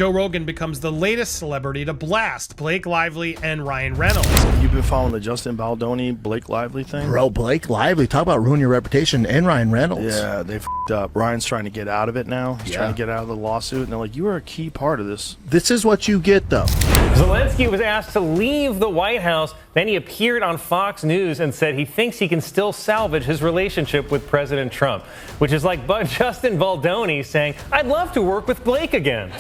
Joe Rogan becomes the latest celebrity to blast Blake Lively and Ryan Reynolds. You've been following the Justin Baldoni, Blake Lively thing? Bro, Blake Lively, talk about ruin your reputation, and Ryan Reynolds. Yeah, they f***ed up. Ryan's trying to get out of it now. He's trying to get out of the lawsuit, and they're like, you are a key part of this. This is what you get, though. Zelensky was asked to leave the White House. Then he appeared on Fox News and said he thinks he can still salvage his relationship with President Trump, which is like Justin Baldoni saying, I'd love to work with Blake again.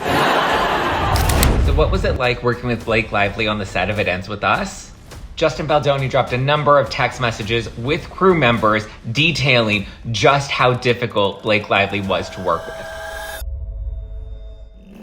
So what was it like working with Blake Lively on the set of It Ends With Us? Justin Baldoni dropped a number of text messages with crew members detailing just how difficult Blake Lively was to work with.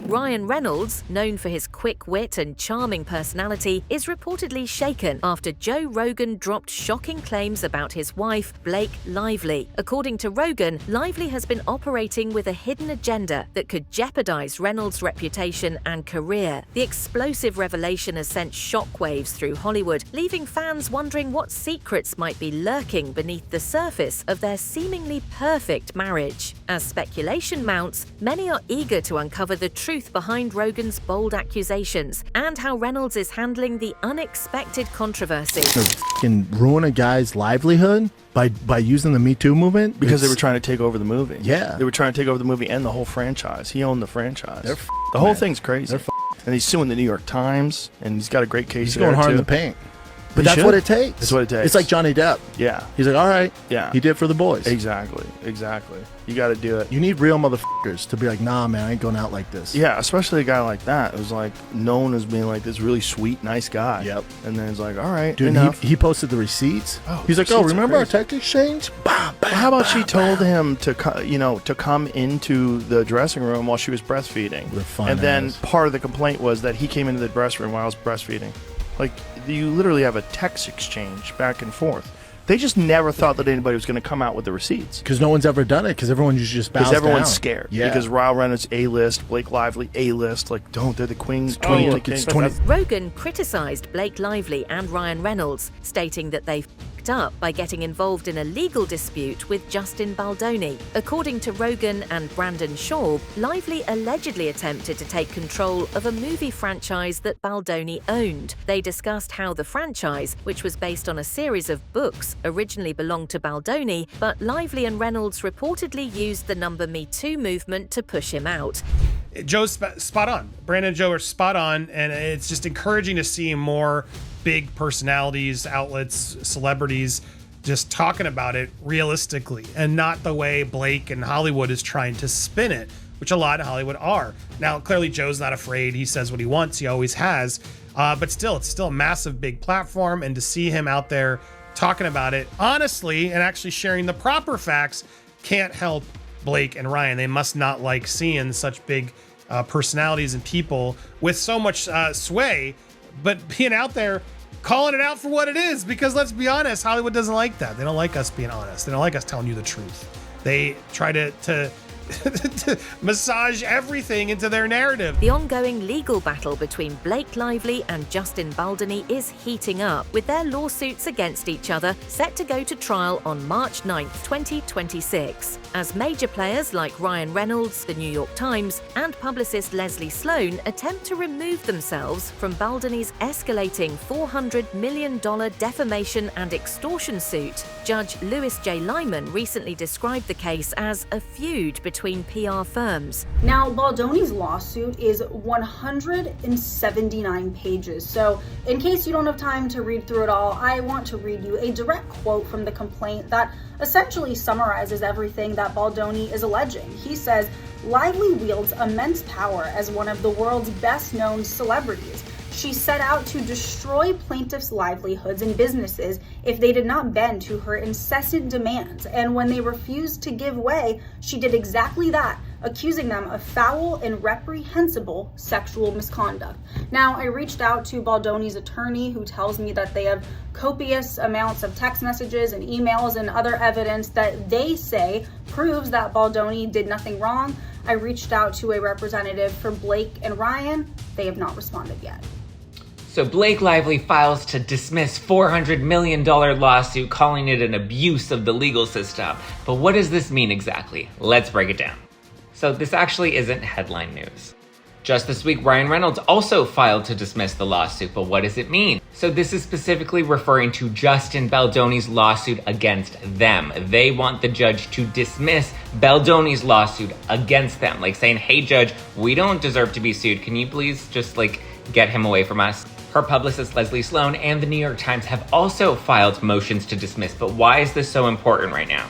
Ryan Reynolds, known for his quick wit and charming personality, is reportedly shaken after Joe Rogan dropped shocking claims about his wife, Blake Lively. According to Rogan, Lively has been operating with a hidden agenda that could jeopardize Reynolds' reputation and career. The explosive revelation has sent shockwaves through Hollywood, leaving fans wondering what secrets might be lurking beneath the surface of their seemingly perfect marriage. As speculation mounts, many are eager to uncover the truth behind Rogan's bold accusations and how Reynolds is handling the unexpected controversy. Can ruin a guy's livelihood by using the Me Too movement Because they were trying to take over the movie. Yeah. They were trying to take over the movie and the whole franchise. He owned the franchise. They're the whole thing's crazy. And he's suing the New York Times, and he's got a great case He's there, going hard too. in the paint. But He that's should. what it takes. That's what it takes. It's like Johnny Depp. Yeah. He's like, all right. Yeah. He did it for the boys. Exactly. You got to do it. You need real motherfuckers to be like, nah, man, I ain't going out like this. Yeah, especially a guy like that. It was like known as being like this really sweet, nice guy. Yep. And then it's like, all right, Dude, enough. he posted the receipts. Oh, He's like, receipts oh, are remember our crazy. text exchange? Bah, bah, Well, how about she bah, told bah. him to come into the dressing room while she was breastfeeding, With fun and then ass. part of the complaint was that he came into the dressing room while I was breastfeeding. Like, you literally have a text exchange back and forth. They just never thought that anybody was going to come out with the receipts. Because no one's ever done it, because everyone usually just bows Because everyone's down. scared. Yeah. Because Ryan Reynolds A-list, Blake Lively A-list. Like, they're the queen. 20, Oh, like, it's okay. 20. Rogan criticized Blake Lively and Ryan Reynolds, stating that they f***ed up by getting involved in a legal dispute with Justin Baldoni. According to Rogan and Brandon Schaub, Lively allegedly attempted to take control of a movie franchise that Baldoni owned. They discussed how the franchise, which was based on a series of books, originally belonged to Baldoni, but Lively and Reynolds reportedly used the number Me Too movement to push him out. Joe's spot on. Brandon and Joe are spot on, and it's just encouraging to see more big personalities, outlets, celebrities just talking about it realistically and not the way Blake and Hollywood is trying to spin it, which a lot in Hollywood are. Now, clearly Joe's not afraid. He says what he wants. He always has. But still, it's still a massive, big platform, and to see him out there talking about it honestly and actually sharing the proper facts can't help Blake and Ryan. They must not like seeing such big personalities and people with so much sway, but being out there calling it out for what it is, because let's be honest, Hollywood doesn't like that. They don't like us being honest. They don't like us telling you the truth. They try to to massage everything into their narrative. The ongoing legal battle between Blake Lively and Justin Baldoni is heating up, with their lawsuits against each other set to go to trial on March 9th, 2026. As major players like Ryan Reynolds, The New York Times, and publicist Leslie Sloan attempt to remove themselves from Baldoni's escalating $400 million defamation and extortion suit, Judge Louis J. Lyman recently described the case as a feud between PR firms. Now, Baldoni's lawsuit is 179 pages, so in case you don't have time to read through it all, I want to read you a direct quote from the complaint that essentially summarizes everything that Baldoni is alleging. He says, "Lively wields immense power as one of the world's best-known celebrities. She set out to destroy plaintiffs' livelihoods and businesses if they did not bend to her incessant demands, and when they refused to give way, she did exactly that, accusing them of foul and reprehensible sexual misconduct." Now, I reached out to Baldoni's attorney, who tells me that they have copious amounts of text messages and emails and other evidence that they say proves that Baldoni did nothing wrong. I reached out to a representative for Blake and Ryan. They have not responded yet. So Blake Lively files to dismiss $400 million lawsuit, calling it an abuse of the legal system. But what does this mean exactly? Let's break it down. So this actually isn't headline news. Just this week, Ryan Reynolds also filed to dismiss the lawsuit, but what does it mean? So this is specifically referring to Justin Baldoni's lawsuit against them. They want the judge to dismiss Baldoni's lawsuit against them, like saying, hey judge, we don't deserve to be sued. Can you please just get him away from us? Her publicist Leslie Sloan and the New York Times have also filed motions to dismiss, but why is this so important right now?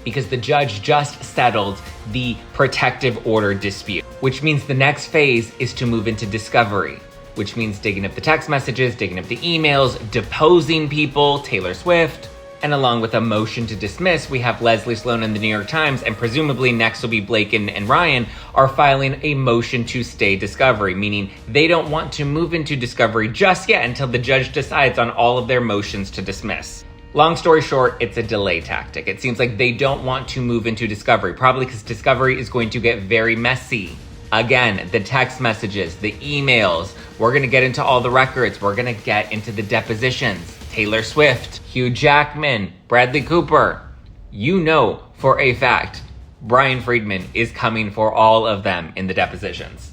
Because the judge just settled the protective order dispute, which means the next phase is to move into discovery, which means digging up the text messages, digging up the emails, deposing people, Taylor Swift. And along with a motion to dismiss, we have Leslie Sloan and the New York Times, and presumably next will be Blake and Ryan, are filing a motion to stay discovery, meaning they don't want to move into discovery just yet until the judge decides on all of their motions to dismiss. Long story short, it's a delay tactic. It seems like they don't want to move into discovery, probably because discovery is going to get very messy. Again, the text messages, the emails, we're going to get into all the records, we're going to get into the depositions. Taylor Swift, Hugh Jackman, Bradley Cooper. You know for a fact, Brian Friedman is coming for all of them in the depositions.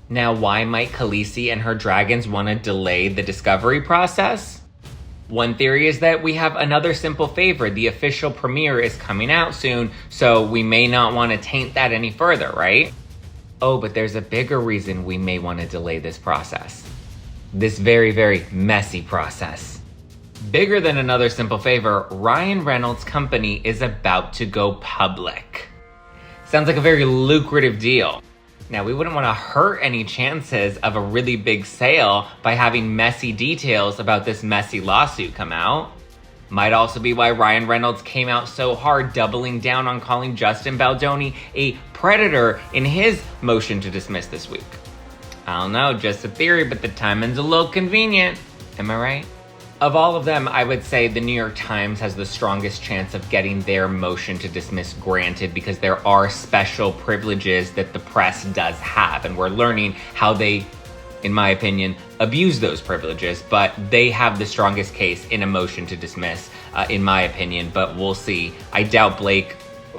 Now, why might Khaleesi and her dragons want to delay the discovery process? One theory is that we have another simple favor. The official premiere is coming out soon, so we may not want to taint that any further, right? Oh, but there's a bigger reason we may want to delay this process. This very, very messy process. Bigger than another simple favor, Ryan Reynolds' company is about to go public. Sounds like a very lucrative deal. Now, we wouldn't want to hurt any chances of a really big sale by having messy details about this messy lawsuit come out. Might also be why Ryan Reynolds came out so hard, doubling down on calling Justin Baldoni a predator in his motion to dismiss this week. I don't know, just a theory, but the timing's a little convenient. Am I right? Of all of them, I would say the New York Times has the strongest chance of getting their motion to dismiss granted because there are special privileges that the press does have, and we're learning how they, in my opinion, abuse those privileges, but they have the strongest case in a motion to dismiss, in my opinion, but we'll see. I doubt Blake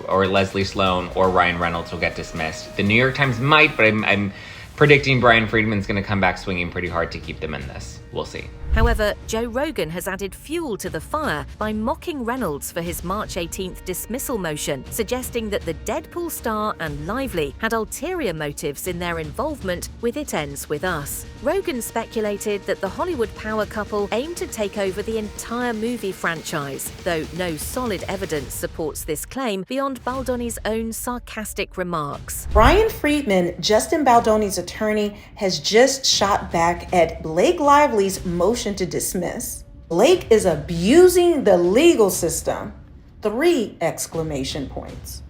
or Leslie Sloan or Ryan Reynolds will get dismissed. The New York Times might, but I'm predicting Brian Friedman's going to come back swinging pretty hard to keep them in this. We'll see. However, Joe Rogan has added fuel to the fire by mocking Reynolds for his March 18th dismissal motion, suggesting that the Deadpool star and Lively had ulterior motives in their involvement with It Ends With Us. Rogan speculated that the Hollywood power couple aimed to take over the entire movie franchise, though no solid evidence supports this claim beyond Baldoni's own sarcastic remarks. Brian Friedman, Justin Baldoni's attorney, has just shot back at Blake Lively's motion to dismiss. Blake is abusing the legal system. 3 exclamation points.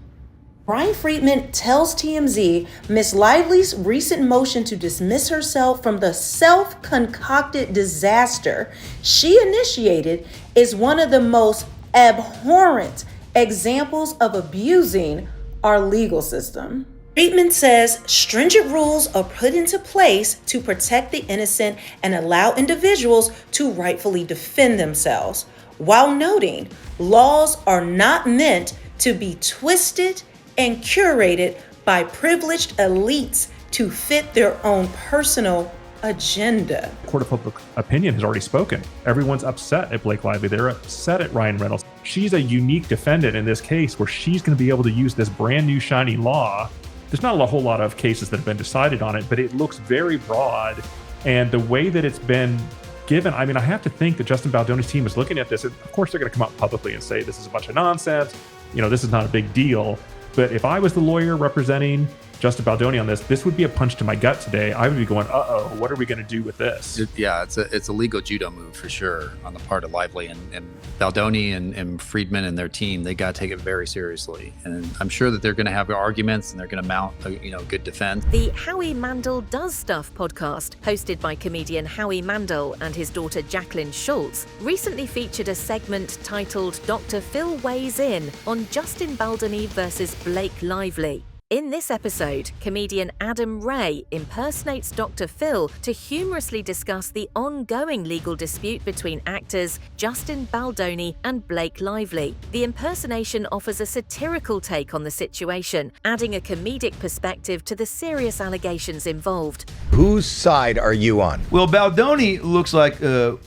Brian Friedman tells TMZ Miss Lively's recent motion to dismiss herself from the self-concocted disaster she initiated is one of the most abhorrent examples of abusing our legal system. Friedman says stringent rules are put into place to protect the innocent and allow individuals to rightfully defend themselves, while noting laws are not meant to be twisted and curated by privileged elites to fit their own personal agenda. Court of public opinion has already spoken. Everyone's upset at Blake Lively. They're upset at Ryan Reynolds. She's a unique defendant in this case where she's going to be able to use this brand new shiny law. There's not a whole lot of cases that have been decided on it, but it looks very broad. And the way that it's been given, I mean, I have to think that Justin Baldoni's team is looking at this. Of course, they're going to come out publicly and say this is a bunch of nonsense. You know, this is not a big deal. But if I was the lawyer representing Justin Baldoni on this would be a punch to my gut today. I would be going, uh-oh, what are we going to do with this? It's a legal judo move for sure on the part of Lively and Baldoni and Friedman and their team. They got to take it very seriously, and I'm sure that they're going to have arguments and they're going to mount a good defense. The Howie Mandel Does Stuff podcast, hosted by comedian Howie Mandel and his daughter Jacqueline Schultz, recently featured a segment titled Dr. Phil Weighs In on Justin Baldoni versus Blake Lively. In this episode, comedian Adam Ray impersonates Dr. Phil to humorously discuss the ongoing legal dispute between actors Justin Baldoni and Blake Lively. The impersonation offers a satirical take on the situation, adding a comedic perspective to the serious allegations involved. Whose side are you on? Well, Baldoni looks like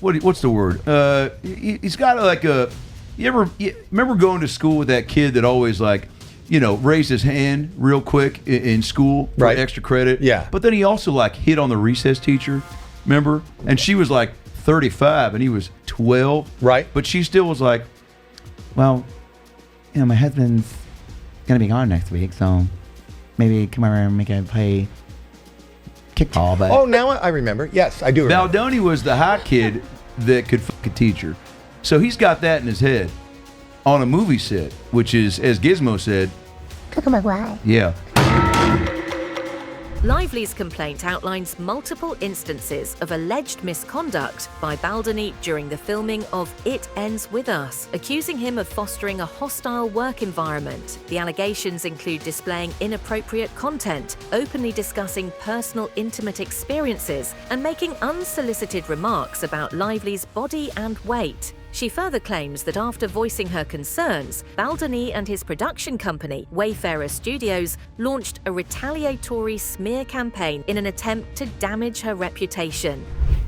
what's the word? He's got like a. You remember going to school with that kid that always raised his hand real quick in school for extra credit? Yeah. But then he also hit on the recess teacher, remember? And she was 35 and he was 12. Right. But she still was like, well, my husband's going to be gone next week, so maybe come over and make a play kickball. But oh, now I remember. Yes, I do remember. Baldoni was the hot kid that could fuck a teacher. So he's got that in his head on a movie set, which is, as Gizmo said, yeah. Lively's complaint outlines multiple instances of alleged misconduct by Baldoni during the filming of It Ends With Us, accusing him of fostering a hostile work environment. The allegations include displaying inappropriate content, openly discussing personal intimate experiences, and making unsolicited remarks about Lively's body and weight. She further claims that after voicing her concerns, Baldoni and his production company, Wayfarer Studios, launched a retaliatory smear campaign in an attempt to damage her reputation.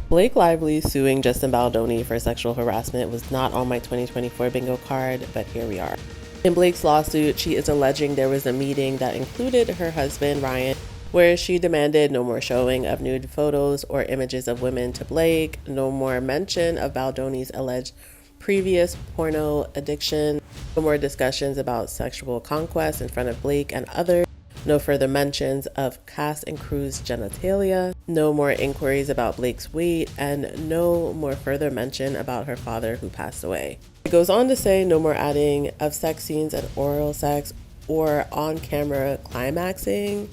Blake Lively suing Justin Baldoni for sexual harassment was not on my 2024 bingo card, but here we are. In Blake's lawsuit, she is alleging there was a meeting that included her husband, Ryan, where she demanded no more showing of nude photos or images of women to Blake, no more mention of Baldoni's alleged previous porno addiction, no more discussions about sexual conquest in front of Blake and others, no further mentions of cast and crew's genitalia, no more inquiries about Blake's weight, and no more further mention about her father who passed away. It goes on to say no more adding of sex scenes and oral sex or on-camera climaxing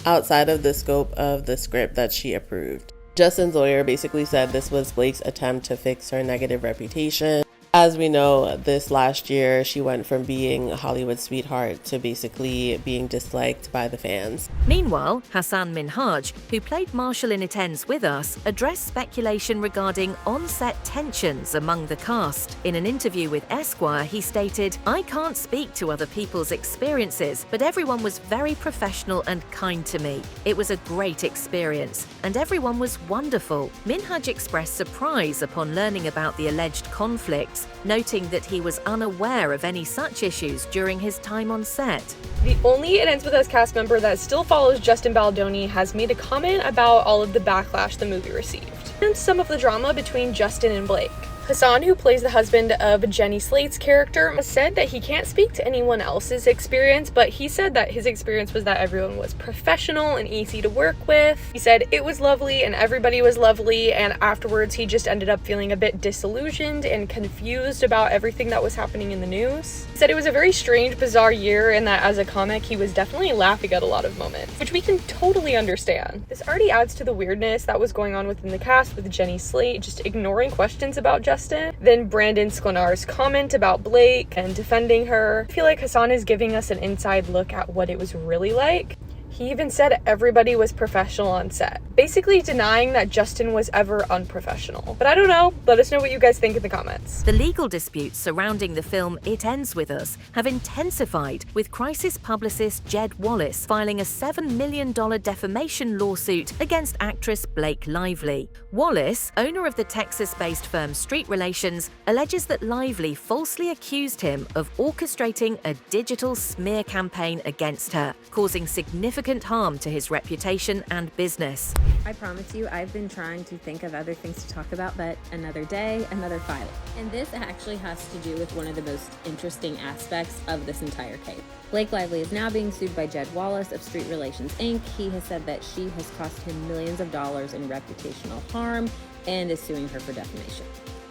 outside of the scope of the script that she approved. Justin's lawyer basically said this was Blake's attempt to fix her negative reputation. As we know, this last year, she went from being a Hollywood sweetheart to basically being disliked by the fans. Meanwhile, Hassan Minhaj, who played Marshall in It Ends With Us, addressed speculation regarding on-set tensions among the cast. In an interview with Esquire, he stated, "I can't speak to other people's experiences, but everyone was very professional and kind to me. It was a great experience, and everyone was wonderful." Minhaj expressed surprise upon learning about the alleged conflicts, noting that he was unaware of any such issues during his time on set. The only It Ends With Us cast member that still follows Justin Baldoni has made a comment about all of the backlash the movie received, and some of the drama between Justin and Blake. Hassan, who plays the husband of Jenny Slate's character, said that he can't speak to anyone else's experience, but he said that his experience was that everyone was professional and easy to work with. He said it was lovely and everybody was lovely, and afterwards he just ended up feeling a bit disillusioned and confused about everything that was happening in the news. He said it was a very strange, bizarre year, and that as a comic he was definitely laughing at a lot of moments, which we can totally understand. This already adds to the weirdness that was going on within the cast with Jenny Slate just ignoring questions about Justin. Then Brandon Sklenar's comment about Blake and defending her. I feel like Hassan is giving us an inside look at what it was really like. He even said everybody was professional on set, basically denying that Justin was ever unprofessional. But I don't know. Let us know what you guys think in the comments. The legal disputes surrounding the film It Ends With Us have intensified, with crisis publicist Jed Wallace filing a $7 million defamation lawsuit against actress Blake Lively. Wallace, owner of the Texas-based firm Street Relations, alleges that Lively falsely accused him of orchestrating a digital smear campaign against her, causing significant harm to his reputation and business. I promise you, I've been trying to think of other things to talk about, but another day, another filing. And this actually has to do with one of the most interesting aspects of this entire case. Blake Lively is now being sued by Jed Wallace of Street Relations, Inc. He has said that she has cost him millions of dollars in reputational harm and is suing her for defamation.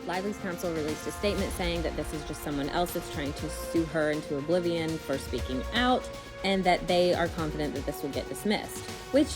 Lively's counsel released a statement saying that this is just someone else that's trying to sue her into oblivion for speaking out, and that they are confident that this will get dismissed, which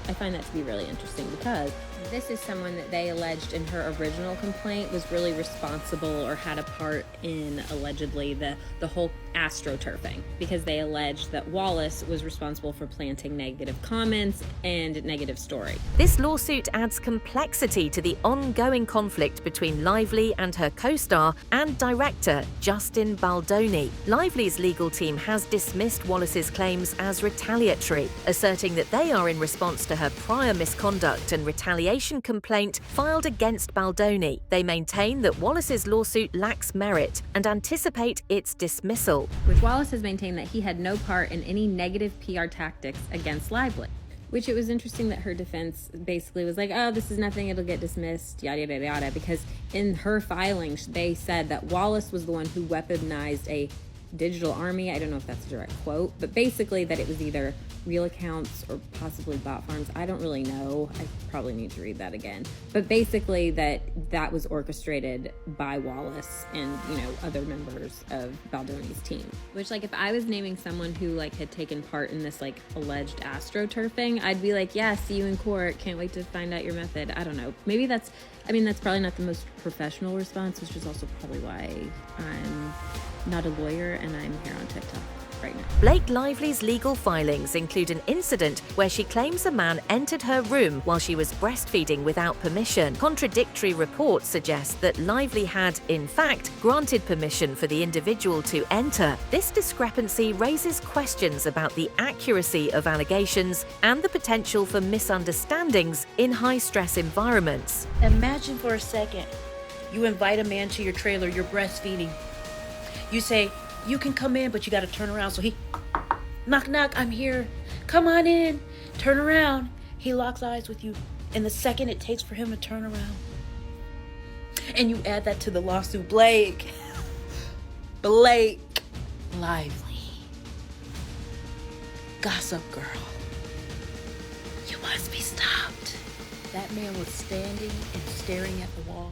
I find that to be really interesting because this is someone that they alleged in her original complaint was really responsible or had a part in allegedly the whole astroturfing because they alleged that Wallace was responsible for planting negative comments and negative story. This lawsuit adds complexity to the ongoing conflict between Lively and her co-star and director Justin Baldoni. Lively's legal team has dismissed Wallace's claims as retaliatory, asserting that they are in response to her prior misconduct and retaliation complaint filed against Baldoni. They maintain that Wallace's lawsuit lacks merit and anticipate its dismissal. Which Wallace has maintained that he had no part in any negative PR tactics against Lively. Which it was interesting that her defense basically was like, oh, this is nothing, it'll get dismissed, yada, yada, yada, because in her filings, they said that Wallace was the one who weaponized a digital army. I don't know if that's a direct quote, but basically that it was either real accounts or possibly bot farms. I don't really know. I probably need to read that again. But basically that was orchestrated by Wallace and, other members of Baldoni's team. Which, if I was naming someone who, had taken part in this, alleged astroturfing, I'd be like, yeah, see you in court. Can't wait to find out your method. I don't know. Maybe that's probably not the most professional response, which is also probably why I'm not a lawyer and I'm here on TikTok right now. Blake Lively's legal filings include an incident where she claims a man entered her room while she was breastfeeding without permission. Contradictory reports suggest that Lively had, in fact, granted permission for the individual to enter. This discrepancy raises questions about the accuracy of allegations and the potential for misunderstandings in high-stress environments. Imagine for a second, you invite a man to your trailer, you're breastfeeding. You say, you can come in, but you got to turn around. So he, knock, knock, I'm here. Come on in. Turn around. He locks eyes with you. And the second it takes for him to turn around. And you add that to the lawsuit. Blake Lively. Gossip girl. You must be stopped. That man was standing and staring at the wall.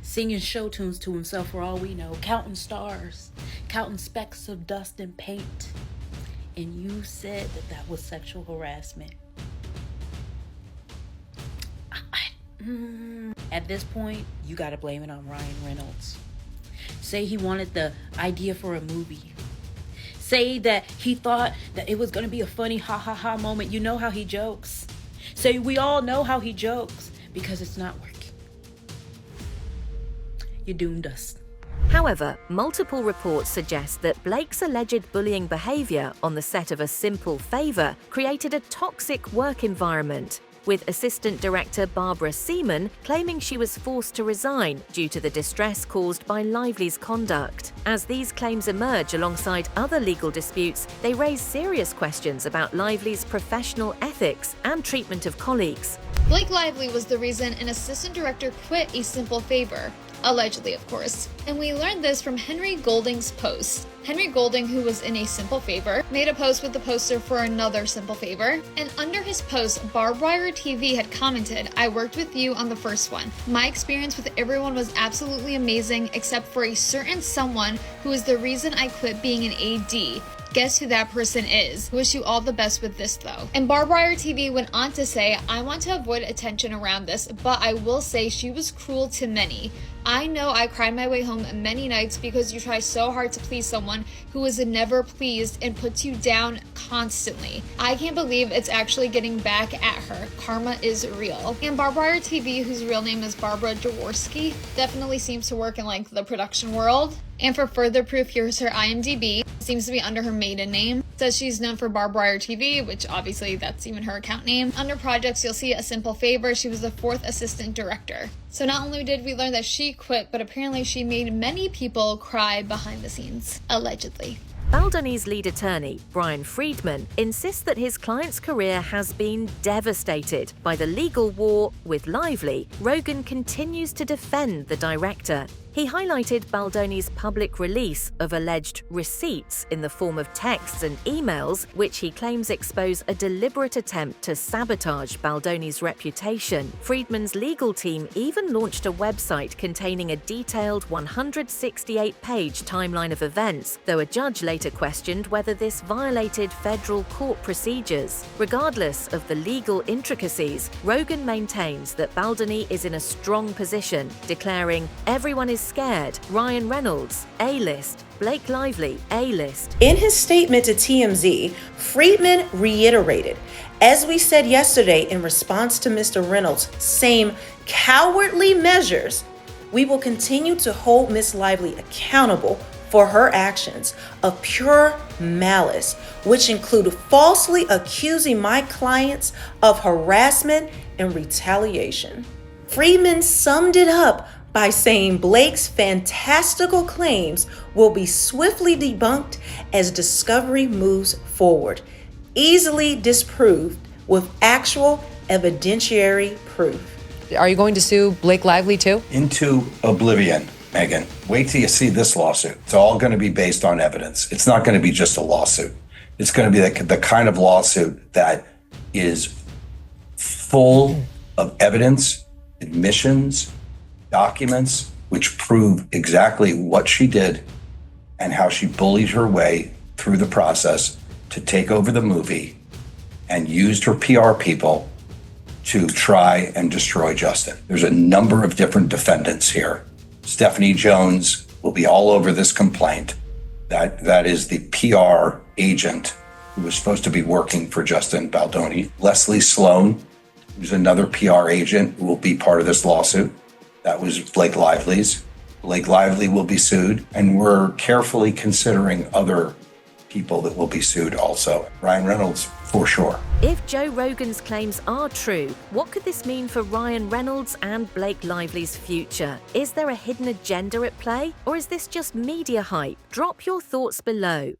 Singing show tunes to himself for all we know, counting stars, counting specks of dust and paint. And you said that was sexual harassment. At this point, you gotta blame it on Ryan Reynolds. Say he wanted the idea for a movie. Say that he thought that it was gonna be a funny ha moment. You know how he jokes. Say we all know how he jokes because it's not working. You doomed us. However, multiple reports suggest that Blake's alleged bullying behavior on the set of A Simple Favor created a toxic work environment, with Assistant Director Barbara Seaman claiming she was forced to resign due to the distress caused by Lively's conduct. As these claims emerge alongside other legal disputes, they raise serious questions about Lively's professional ethics and treatment of colleagues. Blake Lively was the reason an assistant director quit A Simple Favor. Allegedly, of course. And we learned this from Henry Golding's post. Henry Golding, who was in A Simple Favor, made a post with the poster for another Simple Favor. And under his post, Barbed Wire TV had commented, "I worked with you on the first one. My experience with everyone was absolutely amazing except for a certain someone who is the reason I quit being an AD. Guess who that person is. Wish you all the best with this though." And Barbed Wire TV went on to say, "I want to avoid attention around this, but I will say she was cruel to many. I know I cried my way home many nights because you try so hard to please someone who is never pleased and puts you down constantly. I can't believe it's actually getting back at her. Karma is real." And Barbed Wire TV, whose real name is Barbara Jaworski, definitely seems to work in the production world. And for further proof, here's her IMDb. Seems to be under her maiden name. Says she's known for Barbed Wire TV, which obviously that's even her account name. Under projects, you'll see A Simple Favor. She was the 4th assistant director. So not only did we learn that she quit, but apparently she made many people cry behind the scenes, allegedly. Baldoni's lead attorney, Brian Friedman, insists that his client's career has been devastated by the legal war with Lively. Rogan continues to defend the director. He highlighted Baldoni's public release of alleged receipts in the form of texts and emails, which he claims expose a deliberate attempt to sabotage Baldoni's reputation. Friedman's legal team even launched a website containing a detailed 168-page timeline of events, though a judge later questioned whether this violated federal court procedures. Regardless of the legal intricacies, Rogan maintains that Baldoni is in a strong position, declaring, "Everyone is is scared. Ryan Reynolds, A-list. Blake Lively, A-list. In his statement to TMZ, Friedman reiterated, as we said yesterday in response to Mr. Reynolds' same cowardly measures, we will continue to hold Ms. Lively accountable for her actions of pure malice, which include falsely accusing my clients of harassment and retaliation. Friedman summed it up by saying Blake's fantastical claims will be swiftly debunked as discovery moves forward, easily disproved with actual evidentiary proof. Are you going to sue Blake Lively too? Into oblivion, Megan. Wait till you see this lawsuit. It's all going to be based on evidence. It's not going to be just a lawsuit. It's going to be the kind of lawsuit that is full of evidence, admissions, documents, which prove exactly what she did and how she bullied her way through the process to take over the movie and used her PR people to try and destroy Justin. There's a number of different defendants here. Stephanie Jones will be all over this complaint. That is the PR agent who was supposed to be working for Justin Baldoni. Leslie Sloan, who's another PR agent who will be part of this lawsuit. That was Blake Lively's. Blake Lively will be sued, and we're carefully considering other people that will be sued also. Ryan Reynolds, for sure. If Joe Rogan's claims are true, what could this mean for Ryan Reynolds and Blake Lively's future? Is there a hidden agenda at play, or is this just media hype? Drop your thoughts below.